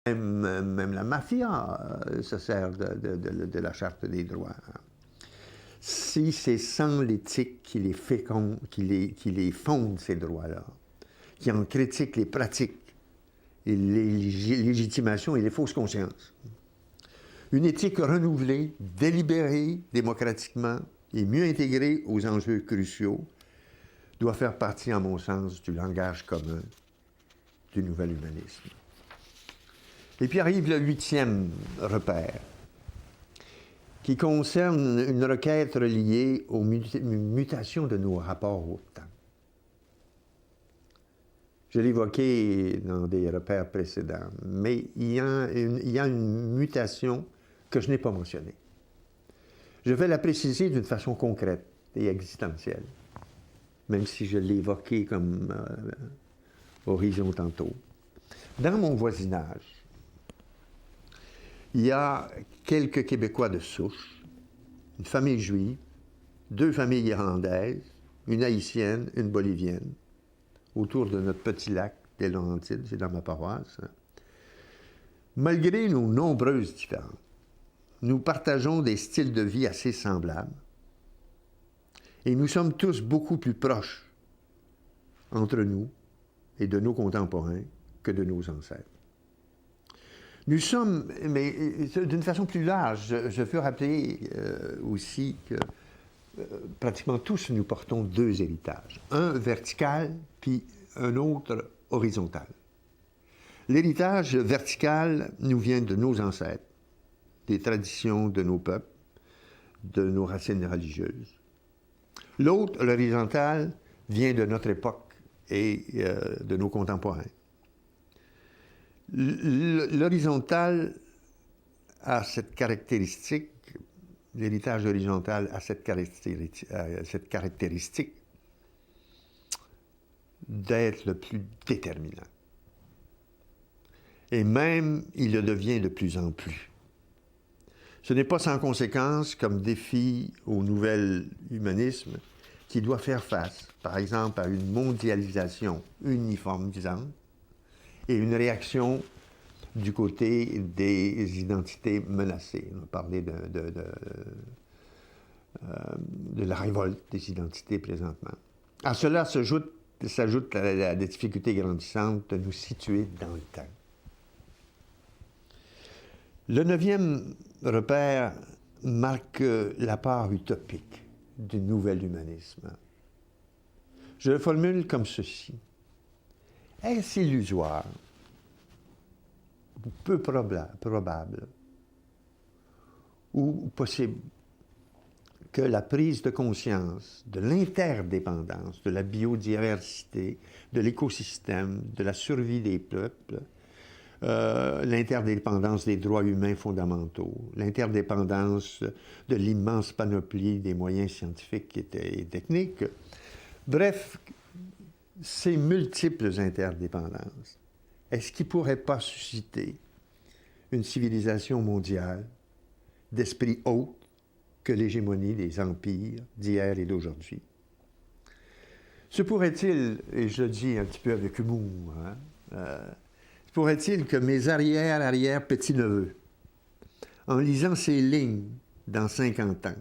Même la mafia se sert de la Charte des droits. Si c'est sans l'éthique qui les féconde, qui les fonde, ces droits-là, qui en critique les pratiques, et les légitimations et les fausses consciences. Une éthique renouvelée, délibérée démocratiquement et mieux intégrée aux enjeux cruciaux doit faire partie, à mon sens, du langage commun du nouvel humanisme. Et puis arrive le 8e repère, qui concerne une requête reliée aux mutations de nos rapports au temps. Je l'ai évoqué dans des repères précédents, mais il y a une mutation que je n'ai pas mentionnée. Je vais la préciser d'une façon concrète et existentielle, même si je l'ai évoqué comme horizon tantôt. Dans mon voisinage, il y a quelques Québécois de souche, une famille juive, 2 familles irlandaises, une haïtienne, une bolivienne, autour de notre petit lac des Laurentides, c'est dans ma paroisse. Malgré nos nombreuses différences, nous partageons des styles de vie assez semblables et nous sommes tous beaucoup plus proches entre nous et de nos contemporains que de nos ancêtres. Nous sommes, mais d'une façon plus large, je veux rappeler aussi que pratiquement tous nous portons 2 héritages, un vertical puis un autre horizontal. L'héritage vertical nous vient de nos ancêtres, des traditions de nos peuples, de nos racines religieuses. L'autre, l'horizontal, vient de notre époque et de nos contemporains. L'horizontal a cette caractéristique, l'héritage horizontal a cette caractéristique d'être le plus déterminant. Et même, il le devient de plus en plus. Ce n'est pas sans conséquence comme défi au nouvel humanisme qui doit faire face, par exemple, à une mondialisation uniformisante et une réaction du côté des identités menacées. On a parlé de la révolte des identités présentement. À cela s'ajoute la difficulté grandissante de nous situer dans le temps. Le 9e repère marque la part utopique du nouvel humanisme. Je le formule comme ceci. Est-ce illusoire, ou peu probable, ou possible que la prise de conscience de l'interdépendance, de la biodiversité, de l'écosystème, de la survie des peuples, l'interdépendance des droits humains fondamentaux, l'interdépendance de l'immense panoplie des moyens scientifiques et techniques. Bref, ces multiples interdépendances, est-ce qu'ils ne pourraient pas susciter une civilisation mondiale d'esprit autre que l'hégémonie des empires d'hier et d'aujourd'hui? Se pourrait-il, et je le dis un petit peu avec humour, pourrait-il que mes arrière-petits-neveux, en lisant ces lignes dans 50 ans,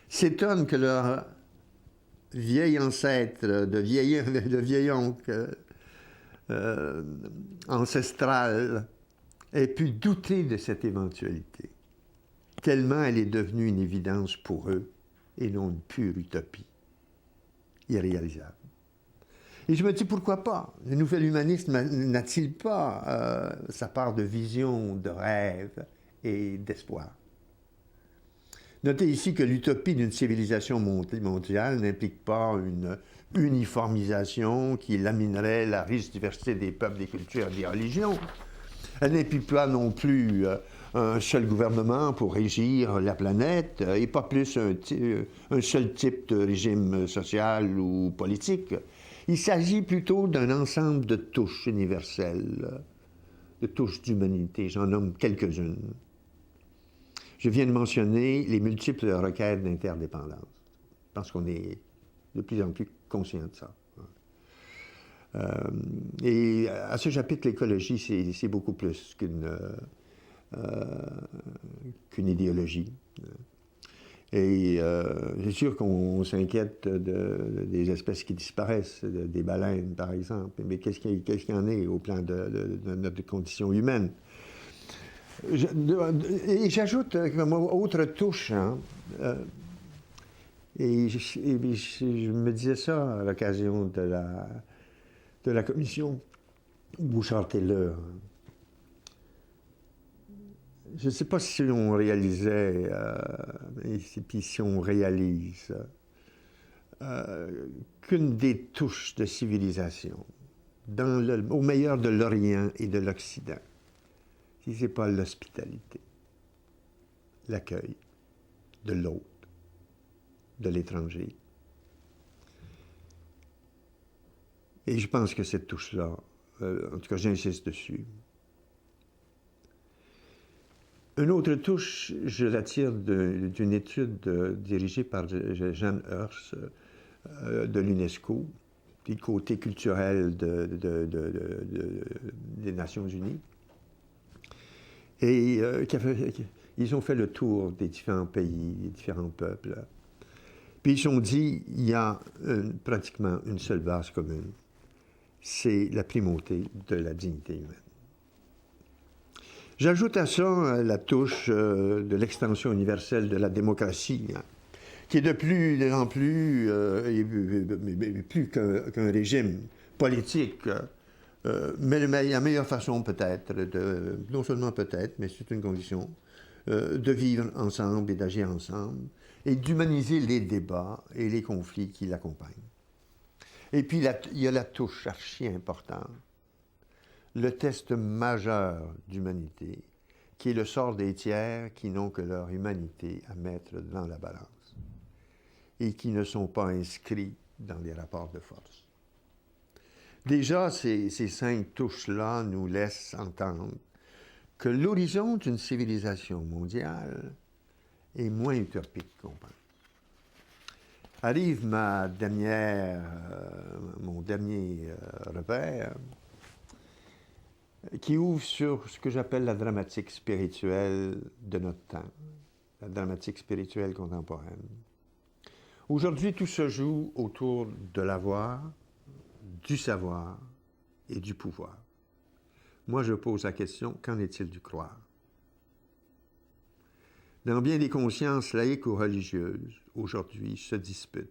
s'étonnent que leur vieil ancêtre, de vieil oncle ancestral ait pu douter de cette éventualité, tellement elle est devenue une évidence pour eux et non une pure utopie, irréalisable. Et je me dis, pourquoi pas? Le nouvel humanisme n'a-t-il pas sa part de vision, de rêve et d'espoir? Notez ici que l'utopie d'une civilisation mondiale n'implique pas une uniformisation qui laminerait la riche diversité des peuples, des cultures et des religions. Elle n'implique pas non plus un seul gouvernement pour régir la planète et pas plus un seul type de régime social ou politique. Il s'agit plutôt d'un ensemble de touches universelles, de touches d'humanité. J'en nomme quelques-unes. Je viens de mentionner les multiples requêtes d'interdépendance. Je pense qu'on est de plus en plus conscient de ça. Et à ce chapitre, l'écologie, c'est beaucoup plus qu'une idéologie. Et c'est sûr qu'on s'inquiète des espèces qui disparaissent, des baleines par exemple, mais qu'est-ce qu'il y en est au plan de notre condition humaine? Et j'ajoute comme autre touche, hein, et je me disais ça à l'occasion de la commission Bouchard-Taylor. Je ne sais pas si on réalisait, et puis si on réalise, qu'une des touches de civilisation, au meilleur de l'Orient et de l'Occident, si ce n'est pas l'hospitalité, l'accueil de l'autre, de l'étranger. Et je pense que cette touche-là, en tout cas j'insiste dessus. Une autre touche, je la tire d'une étude dirigée par Jeanne Heurs de l'UNESCO, puis côté culturel des Nations Unies. Et ils ont fait le tour des différents pays, des différents peuples. Puis ils se sont dit, il y a pratiquement une seule base commune, c'est la primauté de la dignité humaine. J'ajoute à ça la touche de l'extension universelle de la démocratie, hein, qui est de plus en plus, plus qu'un régime politique, mais la meilleure façon peut-être, non seulement peut-être, mais c'est une condition, de vivre ensemble et d'agir ensemble, et d'humaniser les débats et les conflits qui l'accompagnent. Et puis il y a la touche archi importante, le test majeur d'humanité, qui est le sort des tiers qui n'ont que leur humanité à mettre dans la balance et qui ne sont pas inscrits dans les rapports de force. Déjà, ces 5 touches-là nous laissent entendre que l'horizon d'une civilisation mondiale est moins utopique qu'on pense. Arrive mon dernier repère, qui ouvre sur ce que j'appelle la dramatique spirituelle de notre temps, la dramatique spirituelle contemporaine. Aujourd'hui, tout se joue autour de l'avoir, du savoir et du pouvoir. Moi, je pose la question, qu'en est-il du croire? Dans bien des consciences laïques ou religieuses, aujourd'hui, se dispute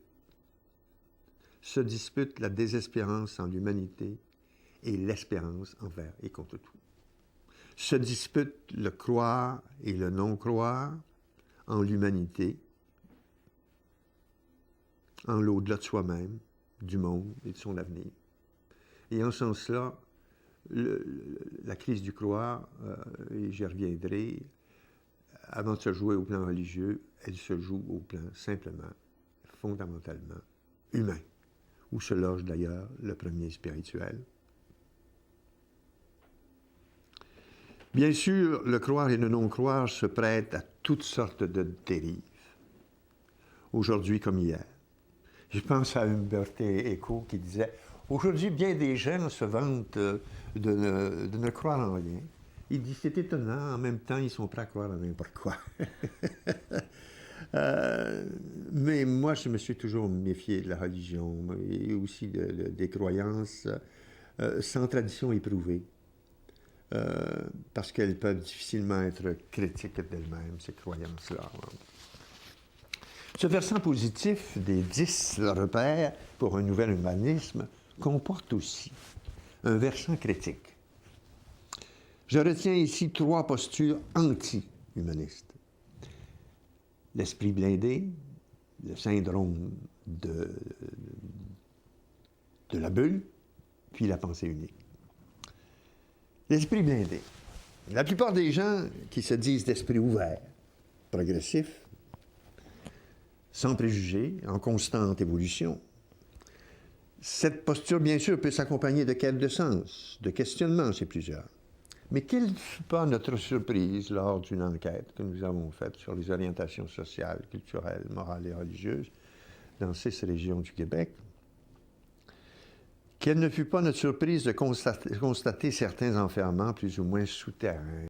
la désespérance en l'humanité et l'espérance envers et contre tout. Se disputent le croire et le non-croire en l'humanité, en l'au-delà de soi-même, du monde et de son avenir. Et en ce sens-là, la crise du croire, et j'y reviendrai, avant de se jouer au plan religieux, elle se joue au plan simplement, fondamentalement humain, où se loge d'ailleurs le premier spirituel. Bien sûr, le croire et le non-croire se prêtent à toutes sortes de dérives, aujourd'hui comme hier. Je pense à Umberto Eco qui disait « Aujourd'hui, bien des gens se vantent de ne croire en rien. » Il dit « C'est étonnant, en même temps, ils sont prêts à croire à n'importe quoi. » Mais moi, je me suis toujours méfié de la religion et aussi des croyances sans tradition éprouvée. Parce qu'elles peuvent difficilement être critiques d'elles-mêmes, ces croyances-là. Ce versant positif des 10 repères pour un nouvel humanisme comporte aussi un versant critique. Je retiens ici 3 postures anti-humanistes. L'esprit blindé, le syndrome de la bulle, puis la pensée unique. L'esprit blindé. La plupart des gens qui se disent d'esprit ouvert, progressif, sans préjugés, en constante évolution, cette posture, bien sûr, peut s'accompagner de quête de sens, de questionnement chez plusieurs. Mais quelle ne fut pas notre surprise lors d'une enquête que nous avons faite sur les orientations sociales, culturelles, morales et religieuses dans 6 régions du Québec, Quelle ne fut pas notre surprise de constater certains enfermements plus ou moins souterrains.